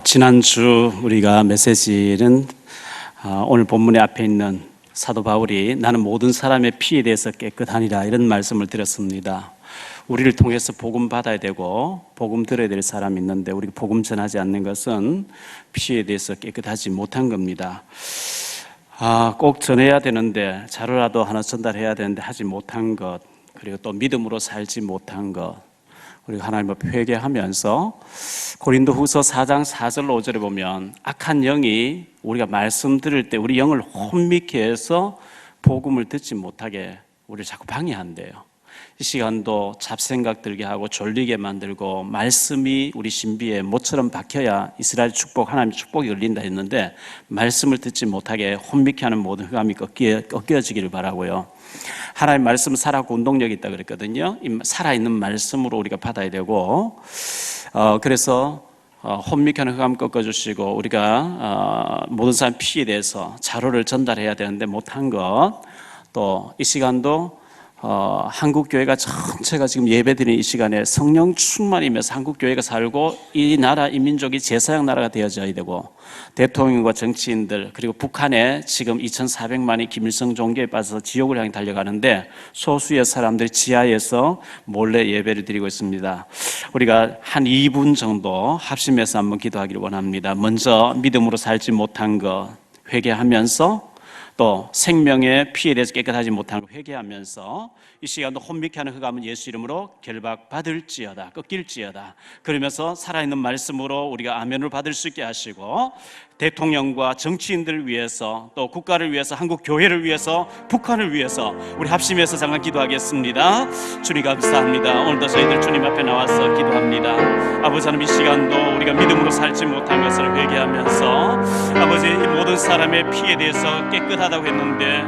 지난주 우리가 메시지는 오늘 본문의 앞에 있는 사도 바울이 나는 모든 사람의 피에 대해서 깨끗하니라 이런 말씀을 드렸습니다. 우리를 통해서 복음 받아야 되고 복음 들어야 될 사람이 있는데 우리가 복음 전하지 않는 것은 피에 대해서 깨끗하지 못한 겁니다. 꼭 전해야 되는데 자료라도 하나 전달해야 되는데 하지 못한 것, 그리고 또 믿음으로 살지 못한 것, 우리가 하나님 앞에 회개하면서 고린도후서 4장 4절 5절에 보면 악한 영이 우리가 말씀 들을 때 우리 영을 혼미케 해서 복음을 듣지 못하게 우리를 자꾸 방해한대요. 이 시간도 잡생각 들게 하고 졸리게 만들고 말씀이 우리 신비에 못처럼 박혀야 이스라엘 축복, 하나님의 축복이 열린다 했는데 말씀을 듣지 못하게 혼미케 하는 모든 흑암이 꺾여지기를 바라고요. 하나님의 말씀은 살아있고 운동력이 있다 그랬거든요. 이 살아있는 말씀으로 우리가 받아야 되고 그래서 혼미케 하는 흑암 꺾어주시고 우리가 모든 사람 피에 대해서 자료를 전달해야 되는데 못한 것, 또 이 시간도 한국교회가 전체가 지금 예배드리는 이 시간에 성령 충만이면서 한국교회가 살고 이 나라, 이 민족이 제사장 나라가 되어져야 되고 대통령과 정치인들 그리고 북한에 지금 2,400만이 김일성 종교에 빠져서 지옥을 향해 달려가는데 소수의 사람들이 지하에서 몰래 예배를 드리고 있습니다. 우리가 한 2분 정도 합심해서 한번 기도하기를 원합니다. 먼저 믿음으로 살지 못한 것 회개하면서 또 생명의 피에 대해서 깨끗하지 못한 걸 회개하면서 이 시간도 혼미케 하는 흑암은 예수 이름으로 결박받을지어다, 꺾일지어다. 그러면서 살아있는 말씀으로 우리가 아멘을 받을 수 있게 하시고 대통령과 정치인들을 위해서 또 국가를 위해서 한국 교회를 위해서 북한을 위해서 우리 합심해서 잠깐 기도하겠습니다. 주님 감사합니다. 오늘도 저희들 주님 앞에 나와서 기도합니다. 아버지 하나님, 이 시간도 우리가 믿음으로 살지 못한 것을 회개하면서 아버지 이 모든 사람의 피에 대해서 깨끗하다고 했는데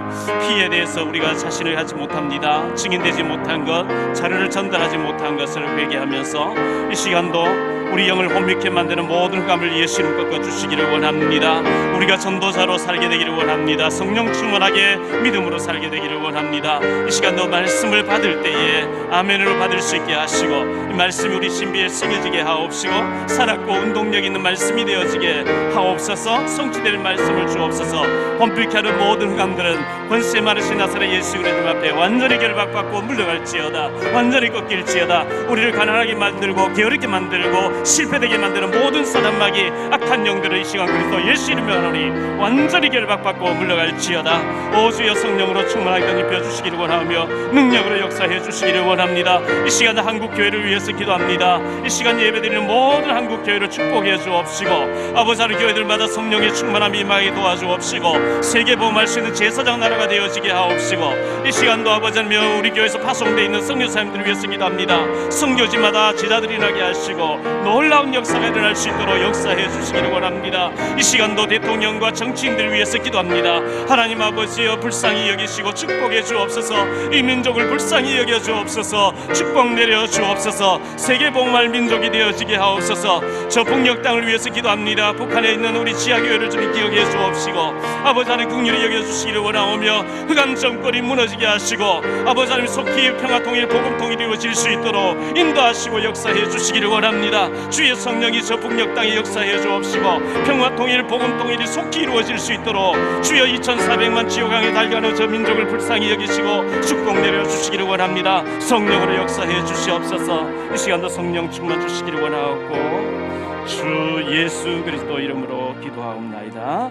피에 대해서 우리가 자신을 하지 못합니다. 증인되지 못한 것, 자료를 전달하지 못한 것을 회개하면서 이 시간도 우리 영을 혼미케 만드는 모든 흑암을 예수님 꺾어주시기를 원합니다. 우리가 전도자로 살게 되기를 원합니다. 성령 충만하게 믿음으로 살게 되기를 원합니다. 이 시간도 말씀을 받을 때에 아멘으로 받을 수 있게 하시고 이 말씀이 우리 신비에 새겨지게 하옵시고 살았고 운동력 있는 말씀이 되어지게 하옵소서. 성취될 말씀을 주옵소서. 혼미케 하는 모든 흑암들은 권세 많으신 나사렛 예수 그리스도 앞에 완전히 결박받고 물러갈지어다. 완전히 꺾일지어다. 우리를 가난하게 만들고 게으르게 만들고 실패되게 만드는 모든 사단마귀 악한 영들을 이 시간 그리스도 예수 이름으로 하노니 완전히 결박받고 물러갈지어다. 오 주여 성령으로 충만하게 덧입혀 주시기를 원하며 능력으로 역사해 주시기를 원합니다. 이 시간 한국 교회를 위해서 기도합니다. 이 시간 예배드리는 모든 한국 교회를 축복해 주옵시고 아버지 하나님 교회들마다 성령의 충만함이 임하게 도와주옵시고 세계 복음할 수 있는 제사장 나라가 되어지게 하옵시고 이 시간도 아버지 하나님 우리 교회에서 파송되어 있는 선교사님들을 위해서 기도합니다. 선교지마다 제자들이 나게 하시고 놀라운 역사가 일어날 수 있도록 역사해 주시기를 원합니다. 이 시간도 대통령과 정치인들을 위해서 기도합니다. 하나님 아버지여 불쌍히 여기시고 축복해 주옵소서. 이 민족을 불쌍히 여겨 주옵소서. 축복 내려 주옵소서. 세계 복음할 민족이 되어지게 하옵소서. 저 북녘 땅을 위해서 기도합니다. 북한에 있는 우리 지하교회를 좀 기억해 주옵시고 아버지 하나님 긍휼히 여겨 주시기를 원하오며 흑암 정권이 무너지게 하시고 아버지 하나님 속히 평화 통일 복음 통일이 이루어질 수 있도록 인도하시고 역사해 주시기를 원합니다. 주의 성령이 저 북녘 땅에 역사해 주옵시고 평화 통일 복음 통일이 속히 이루어질 수 있도록 주여 2,400만 지옥강에 달려가는 저 민족을 불쌍히 여기시고 축복 내려 주시기를 원합니다. 성령으로 역사해 주시옵소서. 이 시간도 성령 충만 주시기를 원하옵고 주 예수 그리스도 이름으로 기도하옵나이다.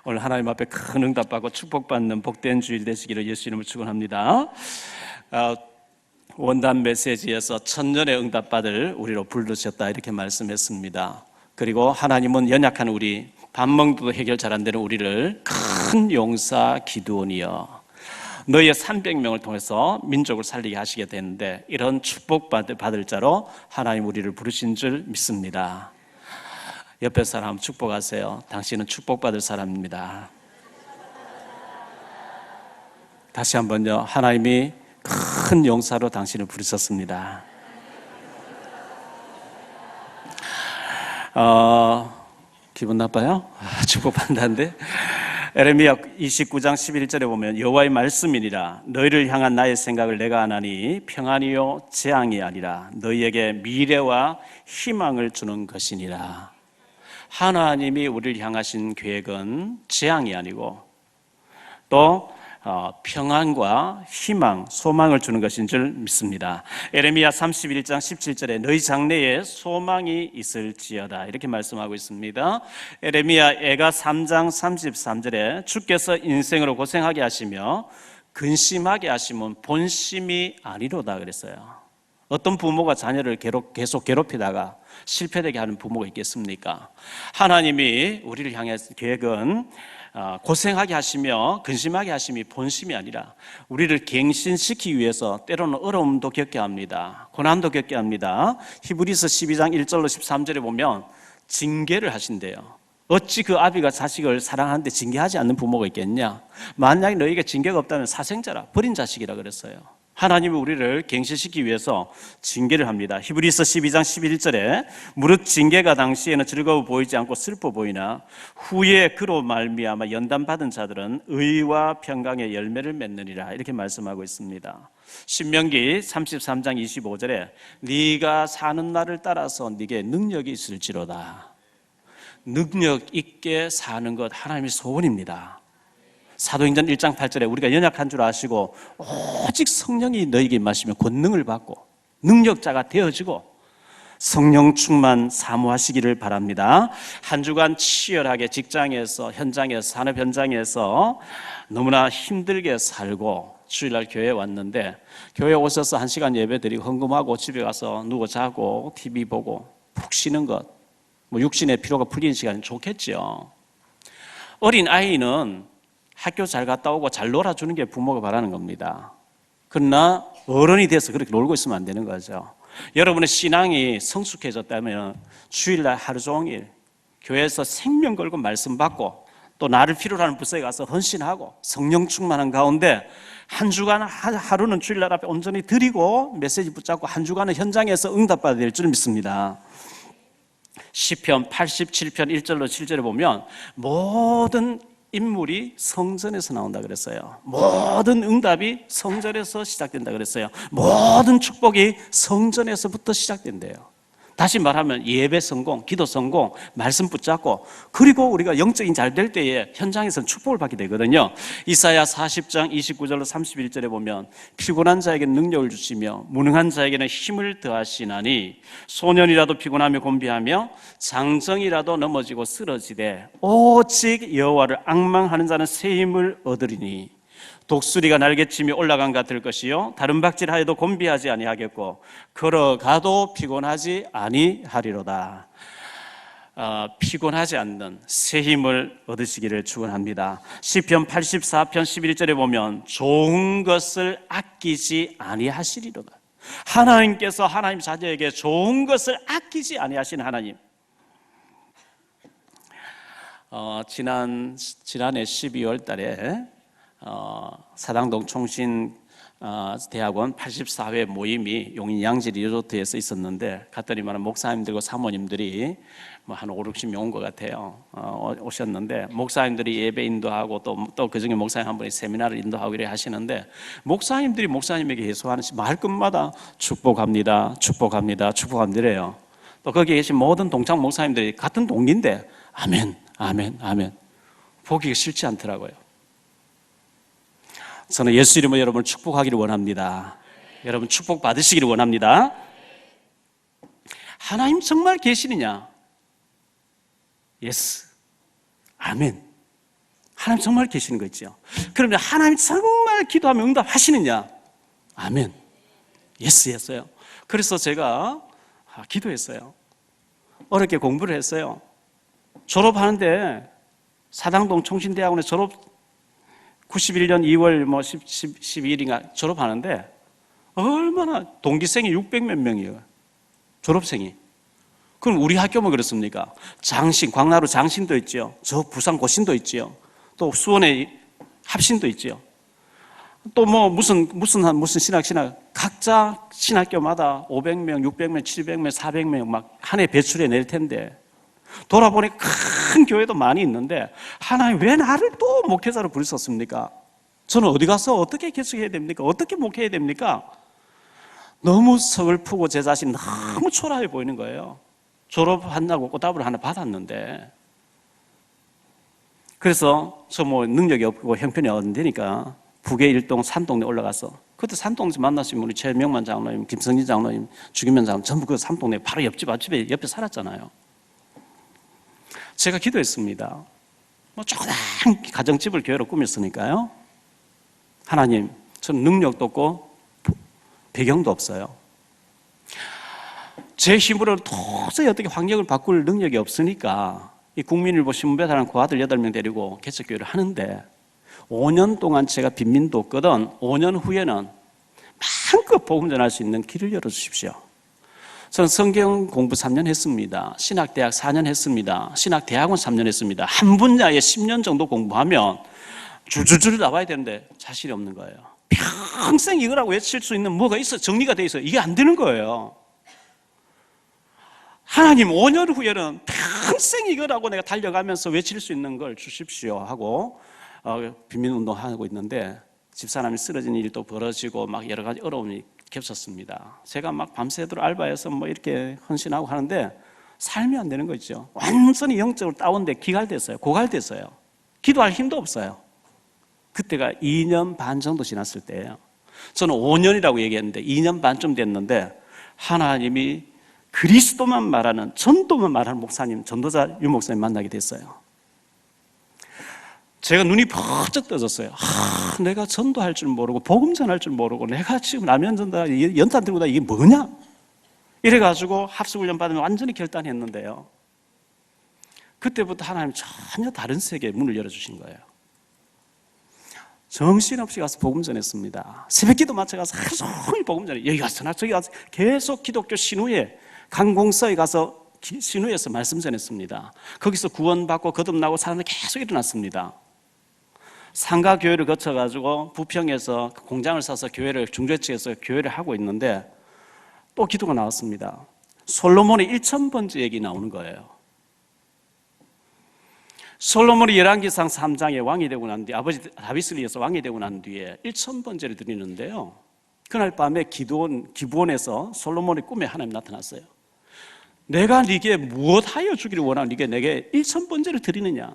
오늘 하나님 앞에 큰 응답받고 축복받는 복된 주일 되시기를 예수 이름으로 축원합니다. 원단 메시지에서 천년의 응답받을 우리로 부르셨다 이렇게 말씀했습니다. 그리고 하나님은 연약한 우리 밥 먹기도 해결 잘 안 되는 우리를 큰 용사 기드온이여 너희의 300명을 통해서 민족을 살리게 하시게 되는데 이런 축복받을 자로 하나님 우리를 부르신 줄 믿습니다. 옆에 사람 축복하세요. 당신은 축복받을 사람입니다. 다시 한번요. 하나님이 큰 용사로 당신을 부르셨습니다. 기분 나빠요? 축복받는다는데 에레미야 29장 11절에 보면 여호와의 말씀이니라 너희를 향한 나의 생각을 내가 아나니 평안이요 재앙이 아니라 너희에게 미래와 희망을 주는 것이니라. 하나님이 우리를 향하신 계획은 재앙이 아니고 또 평안과 희망, 소망을 주는 것인 줄 믿습니다. 에레미야 31장 17절에 너희 장래에 소망이 있을지어다 이렇게 말씀하고 있습니다. 에레미야 애가 3장 33절에 주께서 인생으로 고생하게 하시며 근심하게 하시면 본심이 아니로다 그랬어요. 어떤 부모가 자녀를 계속 괴롭히다가 실패되게 하는 부모가 있겠습니까? 하나님이 우리를 향한 계획은 고생하게 하시며 근심하게 하심이 본심이 아니라 우리를 갱신시키기 위해서 때로는 어려움도 겪게 합니다. 고난도 겪게 합니다. 히브리서 12장 1절로 13절에 보면 징계를 하신대요. 어찌 그 아비가 자식을 사랑하는데 징계하지 않는 부모가 있겠냐? 만약에 너희에게 징계가 없다면 사생자라, 버린 자식이라 그랬어요. 하나님이 우리를 갱신시키기 위해서 징계를 합니다. 히브리서 12장 11절에 무릇 징계가 당시에는 즐거워 보이지 않고 슬퍼 보이나 후에 그로 말미암아 연단받은 자들은 의와 평강의 열매를 맺느니라 이렇게 말씀하고 있습니다. 신명기 33장 25절에 네가 사는 날을 따라서 네게 능력이 있을지로다. 능력 있게 사는 것 하나님의 소원입니다. 사도행전 1장 8절에 우리가 연약한 줄 아시고 오직 성령이 너희에게 임하시면 권능을 받고 능력자가 되어지고 성령 충만 사모하시기를 바랍니다. 한 주간 치열하게 직장에서 현장에서 산업 현장에서 너무나 힘들게 살고 주일날 교회에 왔는데 교회에 오셔서 1시간 예배 드리고 헌금하고 집에 가서 누워 자고 TV 보고 푹 쉬는 것, 육신의 피로가 풀리는 시간이 좋겠죠. 어린 아이는 학교 잘 갔다 오고 잘 놀아주는 게 부모가 바라는 겁니다. 그러나 어른이 돼서 그렇게 놀고 있으면 안 되는 거죠. 여러분의 신앙이 성숙해졌다면 주일날 하루 종일 교회에서 생명 걸고 말씀 받고 또 나를 필요로 하는 부서에 가서 헌신하고 성령 충만한 가운데 한 주간 하루는 주일날 앞에 온전히 드리고 메시지 붙잡고 한 주간은 현장에서 응답받아야 될 줄 믿습니다. 시편 87편 1절로 7절에 보면 모든 인물이 성전에서 나온다 그랬어요. 모든 응답이 성전에서 시작된다 그랬어요. 모든 축복이 성전에서부터 시작된대요. 다시 말하면 예배 성공, 기도 성공, 말씀 붙잡고 그리고 우리가 영적인 잘 될 때에 현장에서는 축복을 받게 되거든요. 이사야 40장 29절로 31절에 보면 피곤한 자에게는 능력을 주시며 무능한 자에게는 힘을 더하시나니 소년이라도 피곤하며 곤비하며 장정이라도 넘어지고 쓰러지되 오직 여호와를 앙망하는 자는 새 힘을 얻으리니 독수리가 날개치며 올라간 같을 것이요 다른 박질하여도 곤비하지 아니하겠고 걸어가도 피곤하지 아니하리로다. 피곤하지 않는 새 힘을 얻으시기를 축원합니다. 시편 84편 11절에 보면 좋은 것을 아끼지 아니하시리로다. 하나님께서 하나님 자녀에게 좋은 것을 아끼지 아니하신 하나님. 지난해 12월 달에 사당동 총신대학원 84회 모임이 용인 양지 리조트에서 있었는데 갔더니만 목사님들과 사모님들이 한 5, 60명 온 것 같아요. 오셨는데 목사님들이 예배 인도하고 또 그중에 목사님 한 분이 세미나를 인도하고 이래 하시는데 목사님들이 목사님에게 예수하는 말끝마다 축복합니다, 축복합니다, 축복합니다래요. 또 거기에 계신 모든 동창 목사님들이 같은 동기인데 아멘, 아멘, 아멘. 보기가 싫지 않더라고요. 저는 예수 이름으로 여러분을 축복하기를 원합니다. 여러분 축복 받으시기를 원합니다. 하나님 정말 계시느냐? 예스. 아멘. 하나님 정말 계시는 거 있죠. 그러면 하나님 정말 기도하면 응답하시느냐? 아멘. 예스 했어요. 그래서 제가 기도했어요. 어렵게 공부를 했어요. 졸업하는데 사당동 총신대학원에 91년 2월 12일인가 졸업하는데 얼마나 동기생이 600몇 명이에요. 졸업생이. 그럼 우리 학교만 그렇습니까? 장신, 광나루 장신도 있죠. 저 부산 고신도 있죠. 또 수원에 합신도 있죠. 또 무슨 신학 각자 신학교마다 500명, 600명, 700명, 400명 막 한 해 배출해 낼 텐데 돌아보니 큰 교회도 많이 있는데 하나님 왜 나를 또 목회자로 부르셨습니까? 저는 어디 가서 어떻게 개척해야 됩니까? 어떻게 목회해야 됩니까? 너무 서글프고 제 자신이 너무 초라해 보이는 거예요. 졸업한다고 꽃다발을 하나 받았는데, 그래서 저 뭐 능력이 없고 형편이 안 되니까 북의 일동 산동네 올라가서, 그때 산동네에서 만났으면 우리 최명만 장로님, 김성진 장로님, 주기면 장로님 전부 그 산동네 바로 옆집 앞집에 옆에 살았잖아요. 제가 기도했습니다. 뭐 조그만 가정집을 교회로 꾸몄으니까요. 하나님, 저는 능력도 없고 배경도 없어요. 제 힘으로는 도저히 어떻게 환경을 바꿀 능력이 없으니까 이 국민일보 신문배달한 그 아들 8명 데리고 개척교회를 하는데 5년 동안 제가 빈민도 없거든 5년 후에는 마음껏 복음 전할 수 있는 길을 열어주십시오. 저는 성경 공부 3년 했습니다. 신학대학 4년 했습니다. 신학대학원 3년 했습니다. 한 분야에 10년 정도 공부하면 줄줄줄 나와야 되는데 자신이 없는 거예요. 평생 이거라고 외칠 수 있는 뭐가 있어, 정리가 돼 있어요. 이게 안 되는 거예요. 하나님 5년 후에는 평생 이거라고 내가 달려가면서 외칠 수 있는 걸 주십시오 하고 빈민운동하고 있는데 집사람이 쓰러지는 일도 벌어지고 막 여러 가지 어려움이 겹쳤습니다. 제가 막 밤새도록 알바해서 뭐 이렇게 헌신하고 하는데 삶이 안 되는 거죠. 완전히 영적으로 다운돼 기갈됐어요. 고갈됐어요. 기도할 힘도 없어요. 그때가 2년 반 정도 지났을 때예요. 저는 5년이라고 얘기했는데 2년 반쯤 됐는데 하나님이 그리스도만 말하는, 전도만 말하는 목사님, 전도자 유 목사님 만나게 됐어요. 제가 눈이 번쩍 떠졌어요. 내가 전도할 줄 모르고 복음 전할 줄 모르고 내가 지금 라면 전다, 연탄 들고 다 이게 뭐냐? 이래가지고 합숙훈련 받으면 완전히 결단했는데요. 그때부터 하나님 전혀 다른 세계의 문을 열어주신 거예요. 정신없이 가서 복음 전했습니다. 새벽기도 맞춰가서 하루 종일 복음 전해. 여기 가서나 저기 가서 계속 기독교 신우에 강공서에 가서 신우에서 말씀 전했습니다. 거기서 구원받고 거듭나고 사람들이 계속 일어났습니다. 상가교회를 거쳐가지고 부평에서 공장을 사서 교회를, 중조지에서 교회를 하고 있는데 또 기도가 나왔습니다. 솔로몬의 1000번째 얘기 나오는 거예요. 솔로몬이 열왕기상 3장에 왕이 되고 난 뒤에 아버지 다윗을 위해서 왕이 되고 난 뒤에 1000번째를 드리는데요. 그날 밤에 기브온에서 솔로몬의 꿈에 하나님 나타났어요. 내가 네게 무엇하여 주기를 원하는 네게 내게 1000번째를 드리느냐?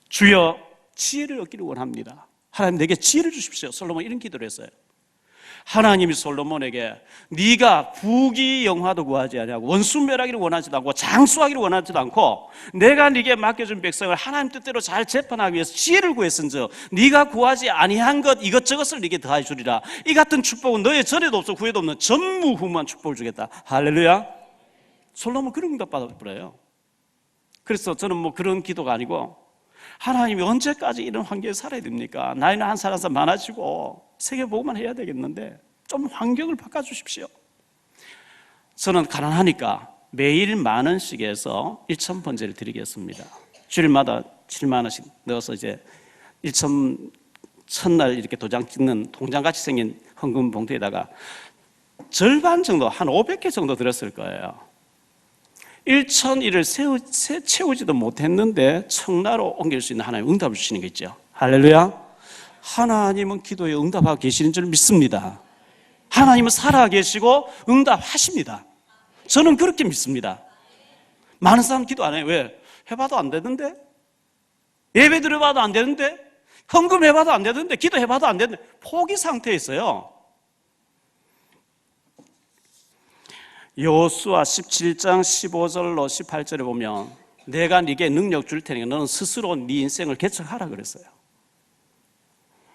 주여 지혜를 얻기를 원합니다. 하나님 내게 지혜를 주십시오. 솔로몬이 이런 기도를 했어요. 하나님이 솔로몬에게 네가 부귀영화도 구하지 아니하고 원수멸하기를 원하지도 않고 장수하기를 원하지도 않고 내가 네게 맡겨준 백성을 하나님 뜻대로 잘 재판하기 위해서 지혜를 구했은즉 네가 구하지 아니한 것 이것저것을 네게 더하여 주리라. 이 같은 축복은 너의 전에도 없어 후에도 없는 전무후무한 축복을 주겠다. 할렐루야. 솔로몬 그런 응답 받아버려요. 그래서 저는 뭐 그런 기도가 아니고 하나님이 언제까지 이런 환경에 살아야 됩니까? 나이는 한 살 한 살 많아지고 세계 보고만 해야 되겠는데 좀 환경을 바꿔주십시오. 저는 가난하니까 매일 10,000원씩 해서 1000번째를 드리겠습니다. 주일마다 70,000원씩 넣어서 이제 1000날 이렇게 도장 찍는 통장같이 생긴 헌금 봉투에다가 절반 정도, 한 500개 정도 들었을 거예요. 1001을 채우지도 못했는데 청나로 옮길 수 있는 하나님 응답을 주시는 게 있죠. 할렐루야. 하나님은 기도에 응답하고 계시는 줄 믿습니다. 하나님은 살아계시고 응답하십니다. 저는 그렇게 믿습니다. 많은 사람 기도 안 해요. 왜? 해봐도 안 되는데? 예배 드려봐도 안 되는데? 헌금 해봐도 안 되는데? 기도해봐도 안 되는데? 포기 상태에 있어요. 여호수아 17장 15절로 18절에 보면 내가 네게 능력 줄 테니까 너는 스스로 네 인생을 개척하라 그랬어요.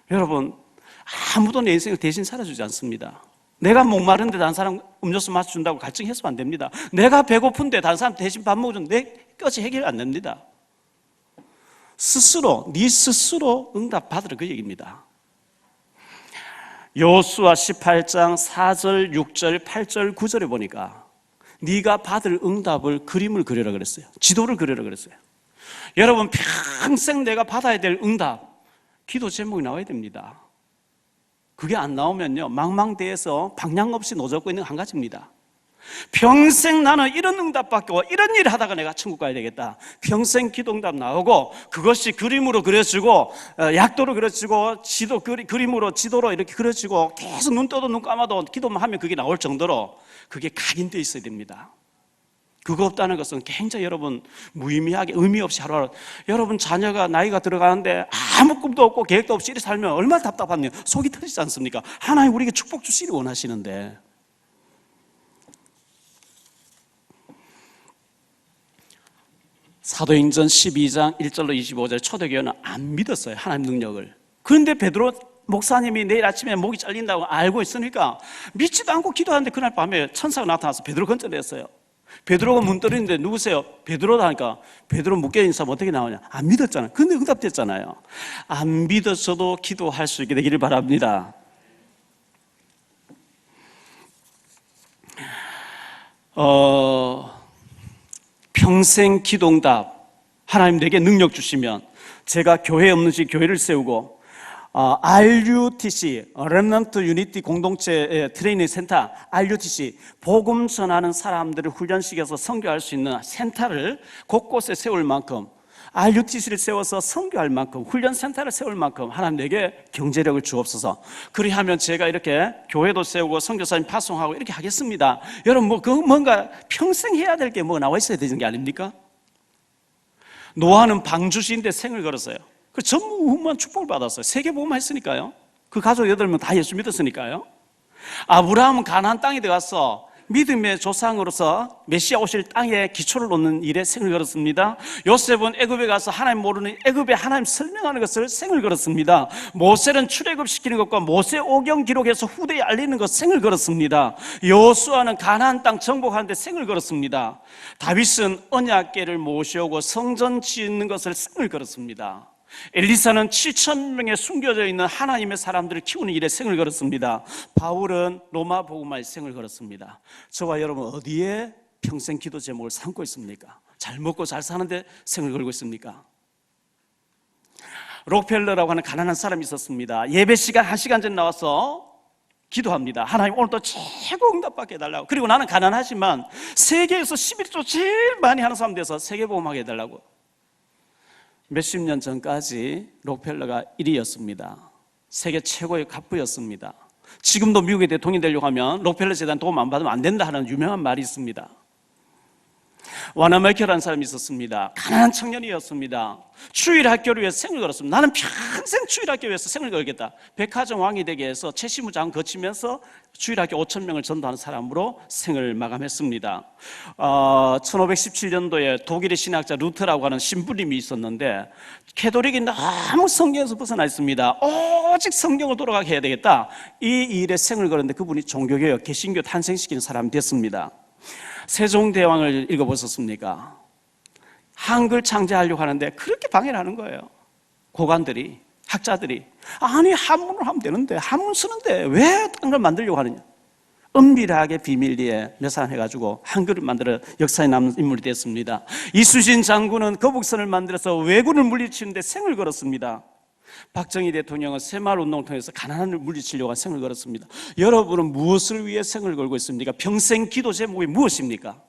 여러분, 아무도 내 인생을 대신 살아주지 않습니다. 내가 목마른데 다른 사람 음료수 마셔준다고 갈증해서는 안 됩니다. 내가 배고픈데 다른 사람 대신 밥 먹어주는데 내 것이 해결 안 됩니다. 스스로, 네 스스로 응답 받으라 그 얘기입니다. 여호수아 18장 4절, 6절, 8절, 9절에 보니까 네가 받을 응답을 그림을 그려라 그랬어요. 지도를 그려라 그랬어요. 여러분, 평생 내가 받아야 될 응답, 기도 제목이 나와야 됩니다. 그게 안 나오면요, 망망대해서 방향 없이 노젓고 있는 한 가지입니다. 평생 나는 이런 응답 받고 이런 일을 하다가 내가 천국 가야 되겠다. 평생 기도응답 나오고 그것이 그림으로 그려지고 약도로 그려지고 그림으로 지도로 이렇게 그려지고 계속 눈 떠도 눈 감아도 기도만 하면 그게 나올 정도로 그게 각인되어 있어야 됩니다. 그거 없다는 것은 굉장히 여러분 무의미하게 의미 없이 하루하루, 여러분 자녀가 나이가 들어가는데 아무 꿈도 없고 계획도 없이 이렇게 살면 얼마나 답답하면 속이 터지지 않습니까? 하나님 우리에게 축복 주시기 원하시는데. 사도행전 12장 1절로 25절 초대교회는 안 믿었어요, 하나님 능력을. 그런데 베드로 목사님이 내일 아침에 목이 잘린다고 알고 있으니까 믿지도 않고 기도하는데 그날 밤에 천사가 나타나서 베드로 건져냈어요. 베드로가 문 때리는데 누구세요? 베드로다 하니까 베드로 묶여있는 사람 어떻게 나오냐? 안 믿었잖아요. 근데 응답됐잖아요. 안 믿어서도 기도할 수 있게 되기를 바랍니다. 평생 기도응답, 하나님 내게 능력 주시면 제가 교회 없는 시 교회를 세우고 RUTC, Remnant Unity 공동체 트레이닝 센터, RUTC, 복음 전하는 사람들을 훈련시켜서 선교할 수 있는 센터를 곳곳에 세울 만큼, RUTC를 세워서 선교할 만큼, 훈련센터를 세울 만큼 하나님 내게 경제력을 주옵소서. 그리하면 제가 이렇게 교회도 세우고 선교사님 파송하고 이렇게 하겠습니다. 여러분 뭔가 평생 해야 될 게 뭐 나와 있어야 되는 게 아닙니까? 노아는 방주시인데 생을 걸었어요. 그 전무후무한 축복을 받았어요. 세계복음만 했으니까요. 그 가족 8명 다 예수 믿었으니까요. 아브라함은 가나안 땅에 들어가서 믿음의 조상으로서 메시아 오실 땅에 기초를 놓는 일에 생을 걸었습니다. 요셉은 애굽에 가서 하나님 모르는 애굽에 하나님 설명하는 것을 생을 걸었습니다. 모세는 출애굽시키는 것과 모세 오경 기록에서 후대에 알리는 것 생을 걸었습니다. 여호수아는 가나안 땅 정복하는 데 생을 걸었습니다. 다윗은 언약궤를 모셔오고 성전 짓는 것을 생을 걸었습니다. 엘리사는 7,000명에 숨겨져 있는 하나님의 사람들을 키우는 일에 생을 걸었습니다. 바울은 로마 복음화에 생을 걸었습니다. 저와 여러분 어디에 평생 기도 제목을 삼고 있습니까? 잘 먹고 잘 사는데 생을 걸고 있습니까? 록펠러라고 하는 가난한 사람이 있었습니다. 예배 시간 1시간 전 나와서 기도합니다. 하나님 오늘도 최고 응답받게 해달라고. 그리고 나는 가난하지만 세계에서 11조 제일 많이 하는 사람 돼서 세계복음하게 해달라고. 몇십 년 전까지 록펠러가 1위였습니다. 세계 최고의 갑부였습니다. 지금도 미국의 대통령이 되려고 하면 록펠러 재단 도움 안 받으면 안 된다 하는 유명한 말이 있습니다. 와나메이커라는 사람이 있었습니다. 가난한 청년이었습니다. 주일학교를 위해서 생을 걸었습니다. 나는 평생 주일학교 위해서 생을 걸겠다. 백화점 왕이 되기 위해서 채시무장 거치면서 주일학교 5,000명을 전도하는 사람으로 생을 마감했습니다. 1517년도에 독일의 신학자 루터라고 하는 신부님이 있었는데 캐톨릭이 너무 성경에서 벗어나 있습니다. 오직 성경을 돌아가게 해야 되겠다. 이 일에 생을 걸었는데 그분이 종교개혁, 개신교 탄생시키는 사람이 됐습니다. 세종대왕을 읽어보셨습니까? 한글 창제하려고 하는데 그렇게 방해를 하는 거예요. 고관들이, 학자들이. 아니 한문으로 하면 되는데 한문 쓰는데 왜 딴 걸 만들려고 하느냐. 은밀하게 비밀리에 몇 사람 해가지고 한글을 만들어 역사에 남는 인물이 됐습니다. 이순신 장군은 거북선을 만들어서 왜군을 물리치는데 생을 걸었습니다. 박정희 대통령은 새마을운동을 통해서 가난을 물리치려고 생을 걸었습니다. 여러분은 무엇을 위해 생을 걸고 있습니까? 평생 기도 제목이 무엇입니까?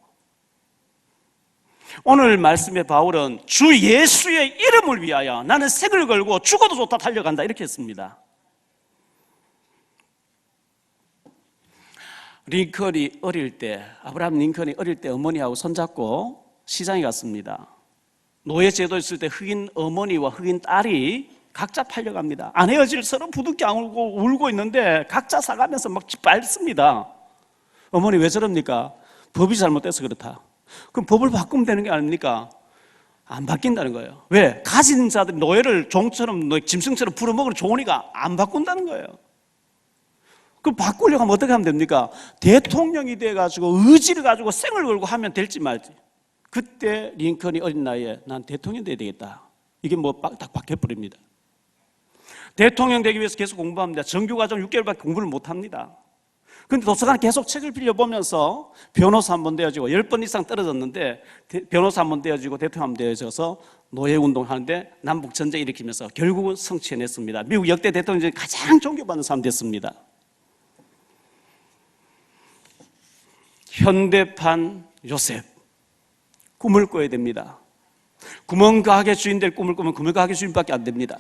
오늘 말씀의 바울은 주 예수의 이름을 위하여 나는 생을 걸고 죽어도 좋다 달려간다 이렇게 했습니다. 링컨이 어릴 때, 아브라함 링컨이 어릴 때 어머니하고 손잡고 시장에 갔습니다. 노예제도 있을 때 흑인 어머니와 흑인 딸이 각자 팔려갑니다. 안 헤어질 서로 부둥켜 안고 울고 있는데 각자 사가면서 막 밟습니다. 어머니 왜 저럽니까? 법이 잘못돼서 그렇다. 그럼 법을 바꾸면 되는 게 아닙니까? 안 바뀐다는 거예요. 왜? 가진 자들이 노예를 종처럼 짐승처럼 풀어먹으러 좋으니까 안 바꾼다는 거예요. 그럼 바꾸려고 하면 어떻게 하면 됩니까? 대통령이 돼가지고 의지를 가지고 생을 걸고 하면 될지 말지. 그때 링컨이 어린 나이에 난 대통령 돼야 되겠다. 이게 딱 바뀌어버립니다. 대통령 되기 위해서 계속 공부합니다. 정규과정 6개월밖에 공부를 못합니다. 그런데 도서관에 계속 책을 빌려보면서 변호사 한 번 되어지고 10번 이상 떨어졌는데 변호사 한 번 되어지고 대통령 한 번 되어져서 노예운동을 하는데 남북전쟁 일으키면서 결국은 성취해냈습니다. 미국 역대 대통령 중에 가장 존경받는 사람 됐습니다. 현대판 요셉, 꿈을 꿔야 됩니다. 구멍가게 주인 될 꿈을 꾸면 구멍가게 주인밖에 안 됩니다.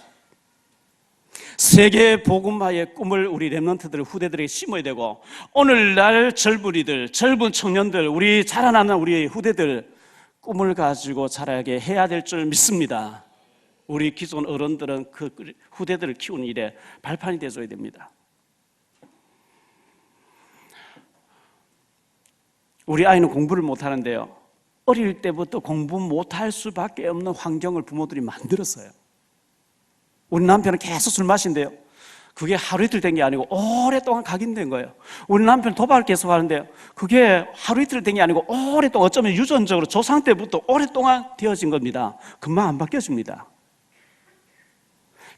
세계 복음화의 꿈을 우리 렘넌트들 후대들에게 심어야 되고, 오늘날 젊은이들, 젊은 청년들, 우리 자라나는 우리 후대들 꿈을 가지고 자라게 해야 될 줄 믿습니다. 우리 기존 어른들은 그 후대들을 키우는 일에 발판이 되어줘야 됩니다. 우리 아이는 공부를 못하는데요, 어릴 때부터 공부 못할 수밖에 없는 환경을 부모들이 만들었어요. 우리 남편은 계속 술 마신대요. 그게 하루 이틀 된 게 아니고 오랫동안 각인된 거예요. 우리 남편 도박을 계속 하는데요, 그게 하루 이틀 된 게 아니고 오랫동안, 어쩌면 유전적으로 조상 때부터 오랫동안 되어진 겁니다. 금방 안 바뀌어집니다.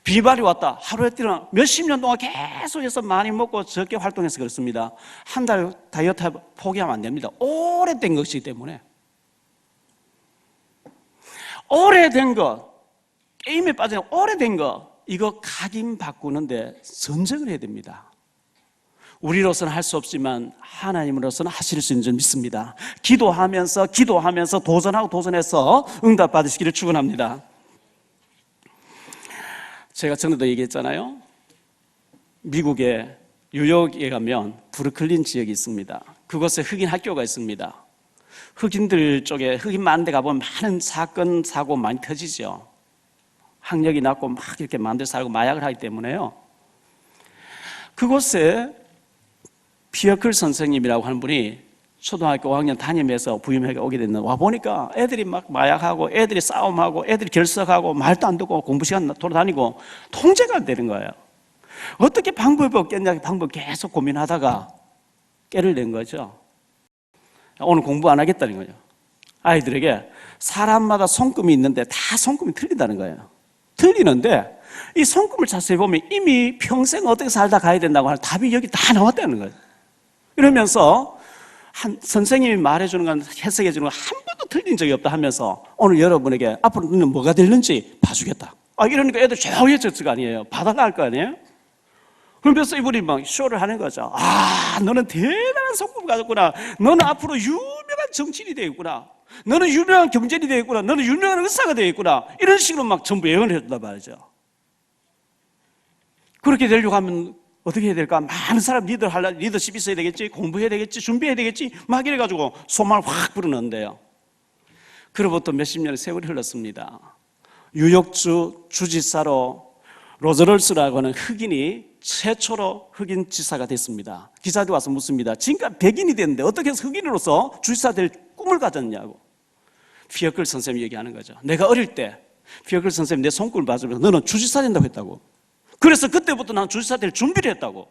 비발이 왔다, 하루 이틀은 몇십 년 동안 계속해서 많이 먹고 적게 활동해서 그렇습니다. 한 달 다이어트 포기하면 안 됩니다. 오래된 것이기 때문에. 오래된 것, 게임에 빠지는 오래된 거, 이거 각인 바꾸는데 전쟁을 해야 됩니다. 우리로서는 할 수 없지만 하나님으로서는 하실 수 있는 줄 믿습니다. 기도하면서 도전해서 응답 받으시기를 축원합니다. 제가 전에도 얘기했잖아요. 미국의 뉴욕에 가면 브루클린 지역이 있습니다. 그곳에 흑인 학교가 있습니다. 흑인들 쪽에, 흑인 많은 데 가보면 많은 사건, 사고 많이 터지죠. 학력이 낮고 막 이렇게 마음대로 살고 마약을 하기 때문에요. 그곳에 피어클 선생님이라고 하는 분이 초등학교 5학년 담임해서 부임회가 오게 됐는데, 와보니까 애들이 막 마약하고 애들이 싸움하고 애들이 결석하고 말도 안 듣고 공부 시간 돌아다니고 통제가 안 되는 거예요. 어떻게 방법이 없겠냐, 방법 계속 고민하다가 깨를 낸 거죠. 오늘 공부 안 하겠다는 거죠. 아이들에게 사람마다 손금이 있는데 다 손금이 틀린다는 거예요. 틀리는데 이 손금을 자세히 보면 이미 평생 어떻게 살다 가야 된다고 하는 답이 여기 다 나왔다는 거예요. 이러면서 선생님이 말해주는 건, 해석해주는 건 한 번도 틀린 적이 없다 하면서 오늘 여러분에게 앞으로 너는 뭐가 되는지 봐주겠다. 이러니까 애들 조용해졌을 거 아니에요. 봐달라 할 거 아니에요. 그러면서 이분이 막 쇼를 하는 거죠. 너는 대단한 성품을 가졌구나. 너는 앞으로 유명한 정치인이 되겠구나. 너는 유명한 경제인이 되겠구나. 너는 유명한 의사가 되겠구나. 이런 식으로 막 전부 예언을 해준단 말이죠. 그렇게 되려고 하면 어떻게 해야 될까? 많은 사람 리더십 있어야 되겠지, 공부해야 되겠지, 준비해야 되겠지, 막 이래가지고 소망을 확 불어넣는데요. 그로부터 몇십 년의 세월이 흘렀습니다. 뉴욕주 주지사로 로저럴스라고 하는 흑인이 최초로 흑인 지사가 됐습니다. 기자들이 와서 묻습니다. 지금까지 백인이 됐는데 어떻게 해서 흑인으로서 주지사 될 꿈을 가졌냐고. 피어클 선생님이 얘기하는 거죠. 내가 어릴 때 피어클 선생님이 내 손금을 봐주면서 너는 주지사 된다고 했다고. 그래서 그때부터 난 주지사 될 준비를 했다고.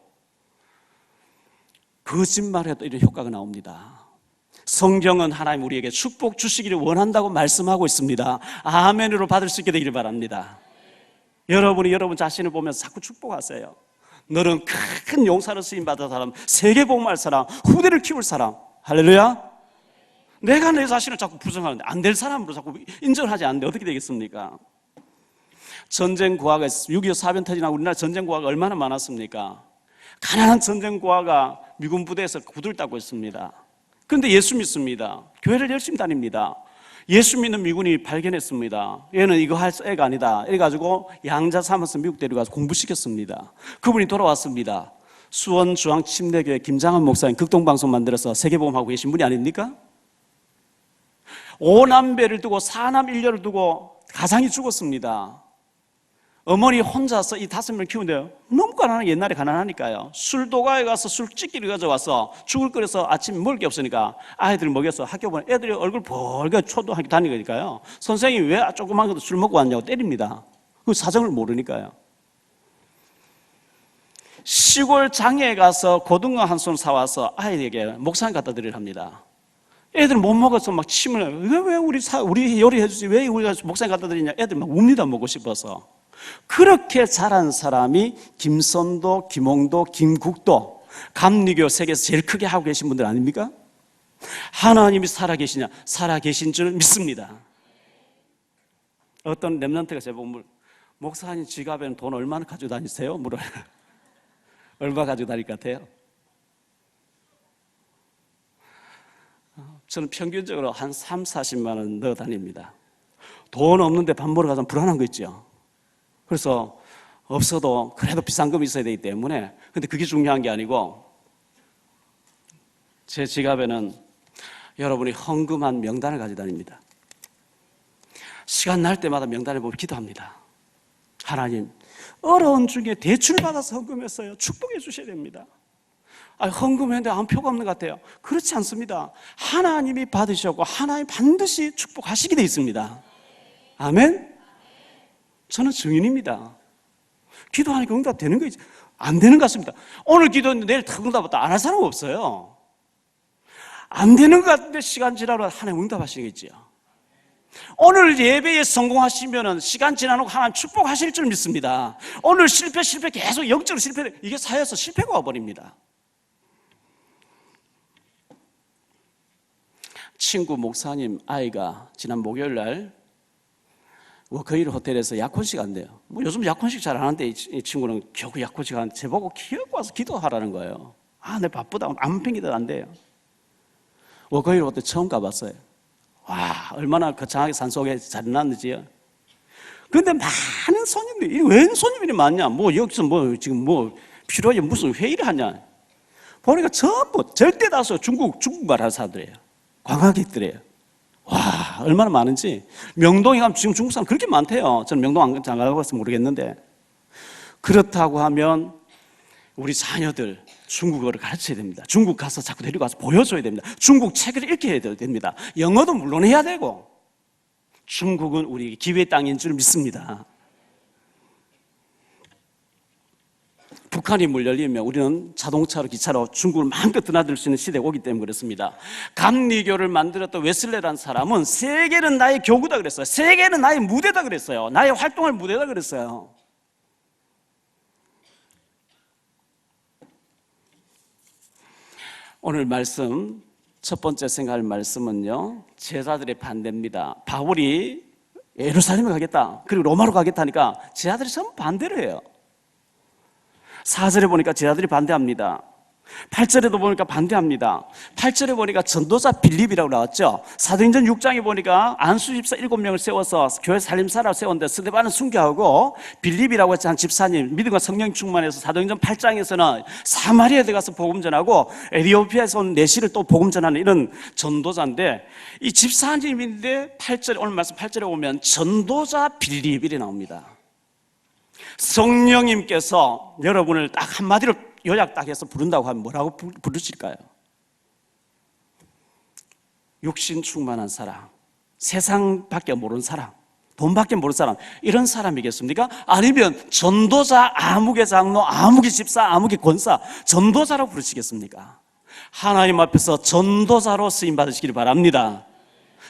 거짓말해도 이런 효과가 나옵니다. 성경은 하나님 우리에게 축복 주시기를 원한다고 말씀하고 있습니다. 아멘으로 받을 수 있게 되기를 바랍니다. 여러분이 여러분 자신을 보면서 자꾸 축복하세요. 너는 큰 용사로 쓰임받은 사람, 세계복음할 사람, 후대를 키울 사람. 할렐루야. 내가 내 자신을 자꾸 부정하는데, 안 될 사람으로 자꾸 인정을 하지 않는데 어떻게 되겠습니까? 전쟁 고아가 6.25 사변 터지나 우리나라 전쟁 고아가 얼마나 많았습니까? 가난한 전쟁 고아가 미군 부대에서 구두를 닦고 있습니다. 그런데 예수 믿습니다. 교회를 열심히 다닙니다. 예수 믿는 미군이 발견했습니다. 얘는 이거 할 애가 아니다. 이래가지고 양자 삼아서 미국 데려가서 공부시켰습니다. 그분이 돌아왔습니다. 수원중앙침례교회 김장한 목사님 극동방송 만들어서 세계복음하고 계신 분이 아닙니까? 5남배를 두고 4남 1녀를 두고 가장이 죽었습니다. 어머니 혼자서 이 5명을 키우는데요, 너무 가난하게, 옛날에 가난하니까요, 술도가에 가서 술집기를 가져와서 죽을 끓여서 아침에 먹을 게 없으니까 아이들 먹여서 학교 보내. 애들이 얼굴 벌게 초등학교 다니니까요, 선생님이 왜 조그만 것도 술 먹고 왔냐고 때립니다. 그 사정을 모르니까요. 시골 장에 가서 고등어 한 손 사와서 아이에게 목사님 갖다 드리려 합니다. 애들 못 먹어서 막 침을, 왜 우리 요리해 주지, 왜 우리가 목사님 갖다 드리냐. 애들 막 웁니다, 먹고 싶어서. 그렇게 자란 사람이 김선도, 김홍도, 김국도, 감리교 세계에서 제일 크게 하고 계신 분들 아닙니까? 하나님이 살아계시냐? 살아계신 줄 믿습니다. 어떤 렘넌트가 제보면, 목사님 지갑에는 돈 얼마나 가지고 다니세요? 물어요. 얼마 가지고 다닐 것 같아요? 저는 평균적으로 한 3, 40만 원 넣어 다닙니다. 돈 없는데 밥 먹으러 가서 불안한 거 있죠. 그래서 없어도 그래도 비싼 금이 있어야 되기 때문에, 근데 그게 중요한 게 아니고 제 지갑에는 여러분이 헌금한 명단을 가지고 다닙니다. 시간 날 때마다 명단을 보고 기도합니다. 하나님, 어려운 중에 대출받아서 헌금했어요. 축복해 주셔야 됩니다. 헌금했는데 아무 표가 없는 것 같아요. 그렇지 않습니다. 하나님이 받으셨고 하나님 반드시 축복하시게 되어 있습니다. 아멘? 저는 증인입니다. 기도하니까 응답되는 거지 안 되는 것 같습니다. 오늘 기도했는데 내일 탁 응답받다 안 할 사람 없어요. 안 되는 것 같은데 시간 지나면 하나님 응답하시겠지요. 오늘 예배에 성공하시면 시간 지나고 하나님 축복하실 줄 믿습니다. 오늘 실패 계속 영적으로 실패, 이게 사회에서 실패가 와버립니다. 친구 목사님 아이가 지난 목요일 날 워커힐 호텔에서 약혼식 한대요. 요즘 약혼식 잘 안 하는데 이 친구는 겨우 약혼식 하는데 제보고 기어고 와서 기도하라는 거예요. 내 바쁘다. 아무 핑계도 안 돼요. 워커힐 호텔 처음 가봤어요. 와, 얼마나 거창하게 산속에 잘 해놨는지요. 근데 많은 손님들이, 왜 손님들이 많냐? 여기서 지금 필요해 무슨 회의를 하냐? 보니까 전부 절대 다수 중국말 하는 사람들이에요. 관광객들이에요. 와, 얼마나 많은지. 명동에 가면 지금 중국 사람 그렇게 많대요. 저는 명동 안 가봐서 모르겠는데. 그렇다고 하면 우리 자녀들 중국어를 가르쳐야 됩니다. 중국 가서 자꾸 데리고 가서 보여줘야 됩니다. 중국 책을 읽게 해야 됩니다. 영어도 물론 해야 되고. 중국은 우리 기회의 땅인 줄 믿습니다. 북한이 문 열리면 우리는 자동차로 기차로 중국을 마음껏 드나들 수 있는 시대가 오기 때문에 그렇습니다. 감리교를 만들었던 웨슬레라는 사람은 세계는 나의 교구다 그랬어요. 세계는 나의 무대다 그랬어요. 나의 활동할 무대다 그랬어요. 오늘 말씀 첫 번째 생각할 말씀은요, 제자들의 반대입니다. 바울이 예루살렘에 가겠다, 그리고 로마로 가겠다 하니까 제자들이 전부 반대를 해요. 4절에 보니까 제자들이 반대합니다. 8절에도 보니까 반대합니다. 8절에 보니까 전도자 빌립이라고 나왔죠. 사도행전 6장에 보니까 안수 집사 7명을 세워서 교회 살림사라고 세웠는데 스데반은 순교하고 빌립이라고 한 집사님 믿음과 성령 충만해서 사도행전 8장에서는 사마리아에 들어가서 복음 전하고 에티오피아에서 온 내시를 또 복음 전하는 이런 전도자인데, 이 집사님인데 8절, 오늘 말씀 8절에 보면 전도자 빌립이 나옵니다. 성령님께서 여러분을 딱 한마디로 요약 딱 해서 부른다고 하면 뭐라고 부르실까요? 육신 충만한 사람, 세상밖에 모르는 사람, 돈밖에 모르는 사람, 이런 사람이겠습니까? 아니면 전도자, 아무개 장로, 아무개 집사, 아무개 권사, 전도자라고 부르시겠습니까? 하나님 앞에서 전도자로 쓰임 받으시길 바랍니다.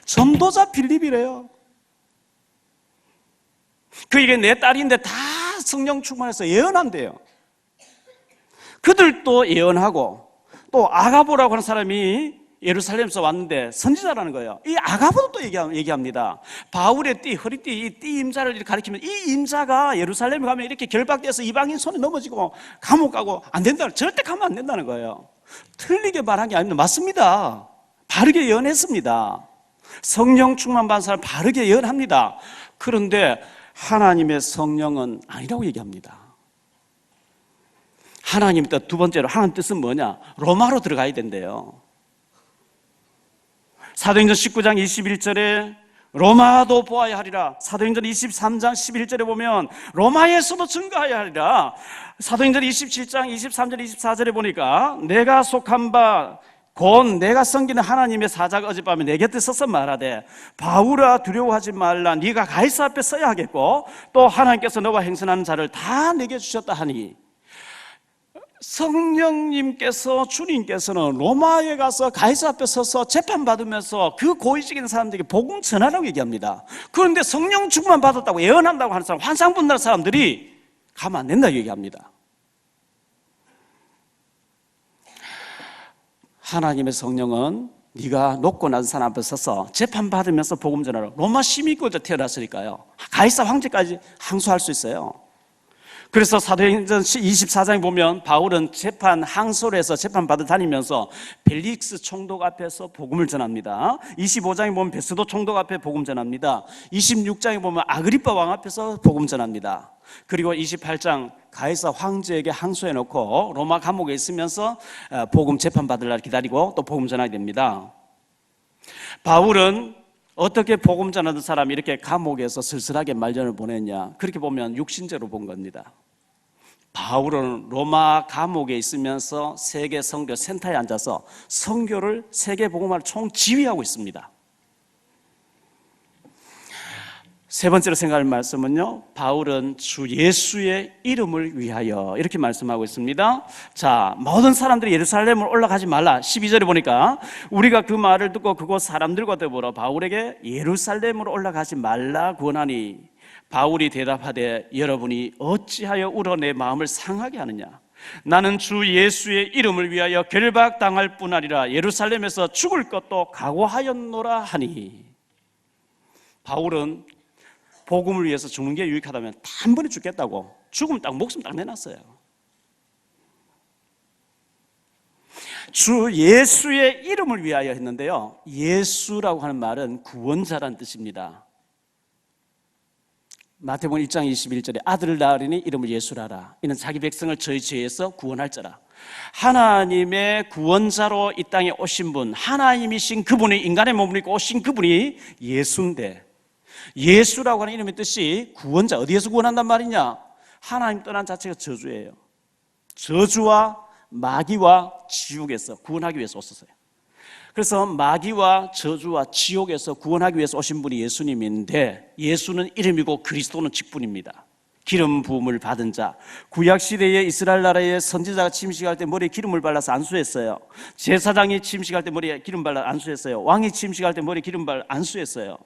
전도자 빌립이래요. 그에게 내 딸인데 다 성령 충만해서 예언한대요. 그들도 예언하고, 또 아가보라고 하는 사람이 예루살렘에서 왔는데 선지자라는 거예요. 이 아가보도 또 얘기합니다. 바울의 띠, 허리띠, 이 띠 임자를 가리키면 이 임자가 예루살렘에 가면 이렇게 결박돼서 이방인 손에 넘어지고 감옥 가고 안 된다, 절대 가면 안 된다는 거예요. 틀리게 말한 게 아닙니다. 맞습니다. 바르게 예언했습니다. 성령 충만 받은 사람 바르게 예언합니다. 그런데 하나님의 성령은 아니라고 얘기합니다. 하나님 뜻, 두 번째로 하나님 뜻은 뭐냐? 로마로 들어가야 된대요. 사도행전 19장 21절에 로마도 보아야 하리라. 사도행전 23장 11절에 보면 로마에서도 증거하여야 하리라. 사도행전 27장 23절 24절에 보니까 내가 속한 바 곧 내가 섬기는 하나님의 사자가 어젯밤에 내 곁에 서서 말하되 바울아 두려워하지 말라. 네가 가이사 앞에 서야 하겠고 또 하나님께서 너와 행선하는 자를 다 내게 주셨다 하니, 성령님께서, 주님께서는 로마에 가서 가이사 앞에 서서 재판받으면서 그 고위직인 사람들에게 복음 전하라고 얘기합니다. 그런데 성령 충만 받았다고 예언한다고 하는 사람, 환상 본다는 사람들이 가면 안 된다고 얘기합니다. 하나님의 성령은 네가 높고 낮은 사람 앞에 서서 재판받으면서 복음 전하라. 로마 시민권자 태어났으니까요, 가이사 황제까지 항소할 수 있어요. 그래서 사도행전 24장에 보면 바울은 재판 항소에서 재판받아 다니면서 벨릭스 총독 앞에서 복음을 전합니다. 25장에 보면 베스도 총독 앞에 복음 전합니다. 26장에 보면 아그리빠 왕 앞에서 복음 전합니다. 그리고 28장 가이사 황제에게 항소해 놓고 로마 감옥에 있으면서 복음 재판받을 날 기다리고 또 복음 전하게 됩니다. 바울은 어떻게 복음 전하던 사람이 이렇게 감옥에서 쓸쓸하게 말년을 보냈냐? 그렇게 보면 육신제로 본 겁니다. 바울은 로마 감옥에 있으면서 세계 선교 센터에 앉아서 선교를 세계 복음화를 총지휘하고 있습니다. 세 번째로 생각할 말씀은요, 바울은 주 예수의 이름을 위하여 이렇게 말씀하고 있습니다. 자, 모든 사람들이 예루살렘으로 올라가지 말라. 12절에 보니까 우리가 그 말을 듣고 그곳 사람들과 더불어 바울에게 예루살렘으로 올라가지 말라 구원하니 바울이 대답하되 여러분이 어찌하여 울어 내 마음을 상하게 하느냐? 나는 주 예수의 이름을 위하여 결박당할 뿐 아니라 예루살렘에서 죽을 것도 각오하였노라 하니. 바울은 복음을 위해서 죽는 게 유익하다면 한 번에 죽겠다고 죽으면 딱 목숨 딱 내놨어요. 주 예수의 이름을 위하여 했는데요, 예수라고 하는 말은 구원자란 뜻입니다. 마태복음 1장 21절에 아들을 낳으리니 이름을 예수라라. 이는 자기 백성을 저희 죄에서 구원할 자라. 하나님의 구원자로 이 땅에 오신 분, 하나님이신 그분이 인간의 몸을 입고 오신 그분이 예수인데, 예수라고 하는 이름의 뜻이 구원자, 어디에서 구원한단 말이냐? 하나님 떠난 자체가 저주예요. 저주와 마귀와 지옥에서 구원하기 위해서 오셨어요. 그래서 마귀와 저주와 지옥에서 구원하기 위해서 오신 분이 예수님인데, 예수는 이름이고 그리스도는 직분입니다. 기름 부음을 받은 자, 구약시대에 이스라엘 나라의 선지자가 침식할 때 머리에 기름을 발라서 안수했어요. 제사장이 침식할 때 머리에 기름 발라 안수했어요. 왕이 침식할 때 머리에 기름 발라 안수했어요.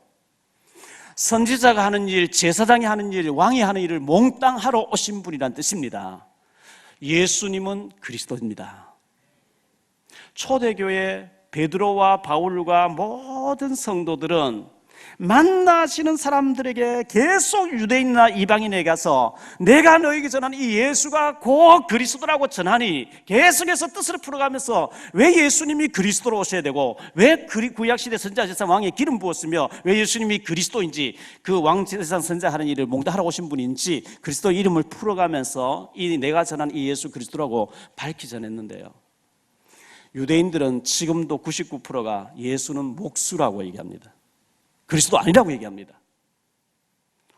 선지자가 하는 일, 제사장이 하는 일, 왕이 하는 일을 몽땅 하러 오신 분이란 뜻입니다. 예수님은 그리스도입니다. 초대교회 베드로와 바울과 모든 성도들은 만나시는 사람들에게 계속 유대인이나 이방인에게 가서 내가 너에게 전하는 이 예수가 곧 그리스도라고 전하니 계속해서 뜻을 풀어가면서 왜 예수님이 그리스도로 오셔야 되고 왜 구약시대 선지자 제사장 왕에 기름 부었으며 왜 예수님이 그리스도인지, 그 왕 제사장 선지자 하는 일을 몽땅하러 오신 분인지 그리스도 이름을 풀어가면서 이 내가 전하는 이 예수 그리스도라고 밝히 전했는데요, 유대인들은 지금도 99%가 예수는 목수라고 얘기합니다. 그리스도 아니라고 얘기합니다.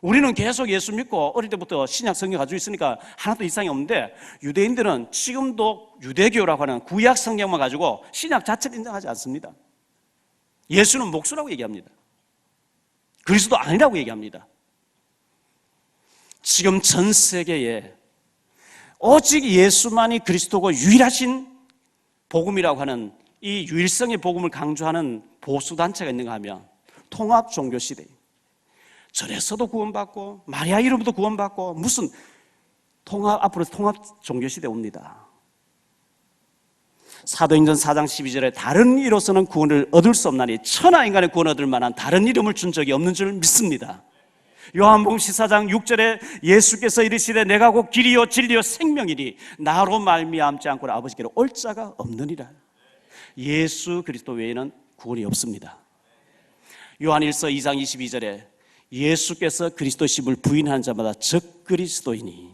우리는 계속 예수 믿고 어릴 때부터 신약 성경 가지고 있으니까 하나도 이상이 없는데, 유대인들은 지금도 유대교라고 하는 구약 성경만 가지고 신약 자체를 인정하지 않습니다. 예수는 목수라고 얘기합니다. 그리스도 아니라고 얘기합니다. 지금 전 세계에 오직 예수만이 그리스도고 유일하신 복음이라고 하는 이 유일성의 복음을 강조하는 보수단체가 있는가 하면 통합 종교 시대, 절에서도 구원받고 마리아 이름으로도 구원받고 무슨 앞으로 통합 종교 시대 옵니다. 사도행전 4장 12절에 다른 이로서는 구원을 얻을 수 없나니 천하 인간의 구원 얻을 만한 다른 이름을 준 적이 없는 줄 믿습니다. 요한복음 14장 6절에 예수께서 이르시되 내가 곧 길이요 진리요 생명이니 나로 말미암지 않고는 아버지께로 올 자가 없느니라. 예수 그리스도 외에는 구원이 없습니다. 요한일서 2장 22절에 예수께서 그리스도심을 부인하는 자마다 적 그리스도이니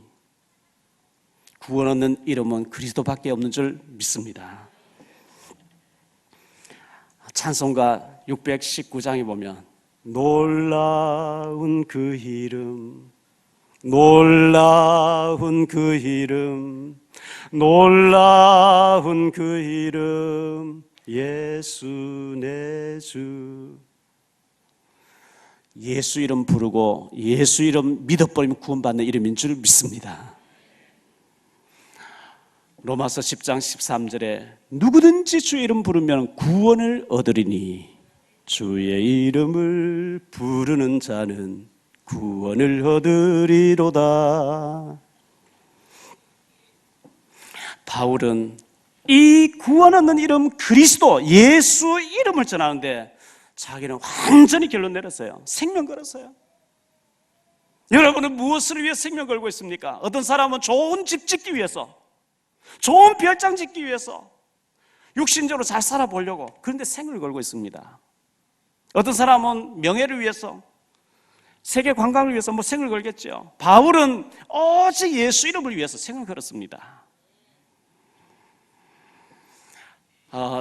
구원 얻는 이름은 그리스도밖에 없는 줄 믿습니다. 찬송가 619장에 보면 놀라운 그 이름, 놀라운 그 이름, 놀라운 그 이름, 예수 내 주. 예수 이름 부르고 예수 이름 믿어버리면 구원받는 이름인 줄 믿습니다. 로마서 10장 13절에 누구든지 주의 이름 부르면 구원을 얻으리니 주의 이름을 부르는 자는 구원을 얻으리로다. 바울은 이 구원 얻는 이름 그리스도 예수 이름을 전하는데 자기는 완전히 결론 내렸어요. 생명 걸었어요. 여러분은 무엇을 위해 생명 걸고 있습니까? 어떤 사람은 좋은 집 짓기 위해서, 좋은 별장 짓기 위해서, 육신적으로 잘 살아보려고, 그런데 생을 걸고 있습니다. 어떤 사람은 명예를 위해서, 세계 관광을 위해서 생을 걸겠죠. 바울은 오직 예수 이름을 위해서 생을 걸었습니다.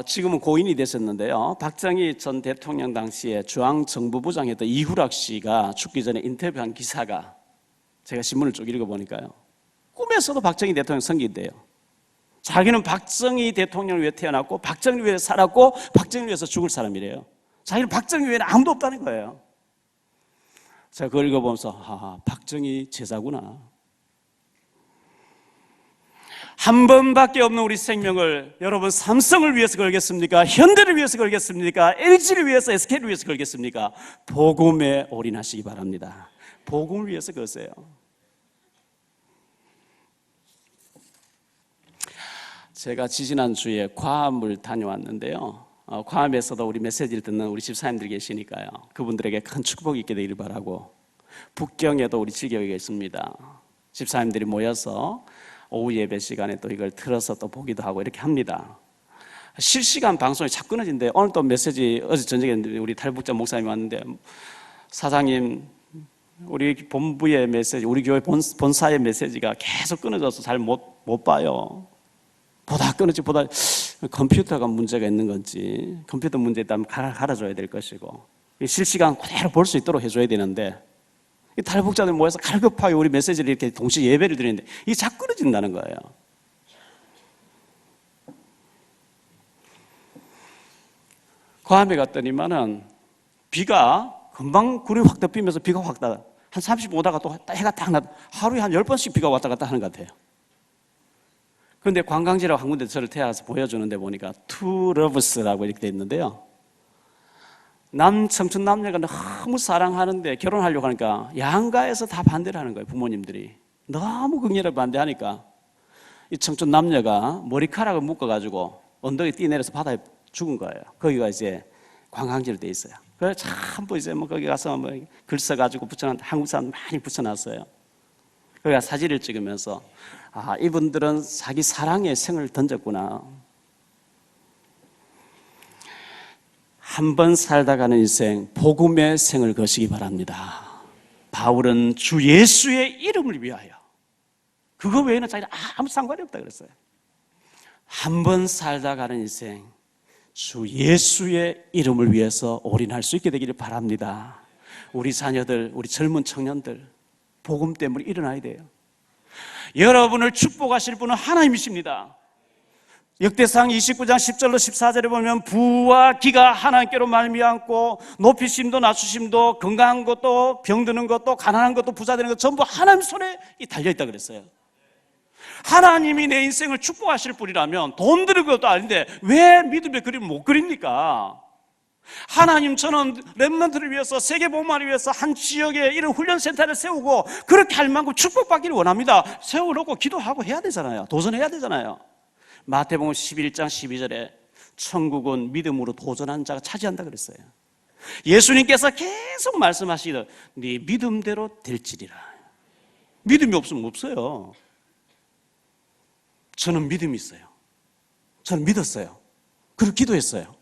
지금은 고인이 되셨는데요, 박정희 전 대통령 당시에 중앙정보부장이었던 이후락 씨가 죽기 전에 인터뷰한 기사가, 제가 신문을 쭉 읽어보니까요, 꿈에서도 박정희 대통령 섬긴대요. 자기는 박정희 대통령을 위해 태어났고 박정희를 위해 살았고 박정희를 위해서 죽을 사람이래요. 자기는 박정희 외에는 아무도 없다는 거예요. 제가 그걸 읽어보면서 박정희 제자구나. 한 번밖에 없는 우리 생명을 여러분 삼성을 위해서 걸겠습니까? 현대를 위해서 걸겠습니까? LG를 위해서, SK를 위해서 걸겠습니까? 복음에 올인하시기 바랍니다. 복음을 위해서 거세요. 제가 지지난주에 괌을 다녀왔는데요, 괌에서도 우리 메시지를 듣는 우리 집사님들 계시니까요, 그분들에게 큰 축복이 있게 되기를 바라고, 북경에도 우리 지교회가 있습니다. 집사님들이 모여서 오후 예배 시간에 또 이걸 틀어서 또 보기도 하고 이렇게 합니다. 실시간 방송이 자꾸 끊어진데, 오늘 또 메시지 어제 저녁에 우리 탈북자 목사님이 왔는데, 사장님 우리 본부의 메시지, 우리 교회 본사의 메시지가 계속 끊어져서 잘 못 봐요. 보다 끊어지 보다 컴퓨터가 문제가 있는 건지, 컴퓨터 문제 있다면 갈아줘야 될 것이고, 실시간 그대로 볼 수 있도록 해줘야 되는데, 이 탈북자들 모여서 갈급하게 우리 메시지를 이렇게 동시에 예배를 드리는데 이게 자꾸 끊어진다는 거예요. 괌에 갔더니만은 비가 금방 구름이 확 덮이면서 비가 확 나, 한 35다가 또 해가 딱 나, 하루에 한 10번씩 비가 왔다 갔다 하는 것 같아요. 그런데 관광지라고 한 군데 저를 태워서 보여주는데 보니까 투 러브스라고 이렇게 돼 있는데요, 청춘 남녀가 너무 사랑하는데 결혼하려고 하니까 양가에서 다 반대를 하는 거예요. 부모님들이 너무 극렬하게 반대하니까 이 청춘 남녀가 머리카락을 묶어가지고 언덕에 뛰내려서 바다에 죽은 거예요. 거기가 이제 관광지로 돼 있어요. 그래서 전부 이제 거기 가서 글 써가지고 한국 사람 많이 붙여놨어요. 거기가 사진을 찍으면서 이분들은 자기 사랑의 생을 던졌구나. 한 번 살다 가는 인생, 복음의 생을 거시기 바랍니다. 바울은 주 예수의 이름을 위하여, 그거 외에는 자기는 아무 상관이 없다 그랬어요. 한 번 살다 가는 인생, 주 예수의 이름을 위해서 올인할 수 있게 되기를 바랍니다. 우리 자녀들, 우리 젊은 청년들, 복음 때문에 일어나야 돼요. 여러분을 축복하실 분은 하나님이십니다. 역대상 29장 10절로 14절에 보면 부와 기가 하나님께로 말미암고 높이심도 낮추심도 건강한 것도 병드는 것도 가난한 것도 부자 되는 것 전부 하나님 손에 달려있다 그랬어요. 하나님이 내 인생을 축복하실 분이라면 돈 드는 것도 아닌데 왜 믿음의 그림을 못 그립니까? 하나님, 저는 렘넌트를 위해서, 세계복음화를 위해서 한 지역에 이런 훈련센터를 세우고 그렇게 할 만큼 축복받기를 원합니다. 세워놓고 기도하고 해야 되잖아요. 도전해야 되잖아요. 마태복음 11장 12절에 천국은 믿음으로 도전한 자가 차지한다 그랬어요. 예수님께서 계속 말씀하시기를 네 믿음대로 될지리라. 믿음이 없으면 없어요. 저는 믿음이 있어요. 저는 믿었어요. 그리고 기도했어요.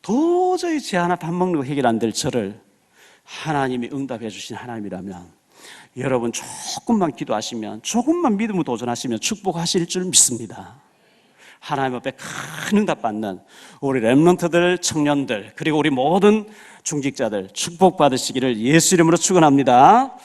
도저히 제 하나 밥 먹는 거 해결 안 될 저를 하나님이 응답해 주신 하나님이라면 여러분 조금만 기도하시면, 조금만 믿음으로 도전하시면 축복하실 줄 믿습니다. 하나님 앞에 큰 응답 받는 우리 렘넌트들, 청년들, 그리고 우리 모든 중직자들 축복받으시기를 예수 이름으로 축원합니다.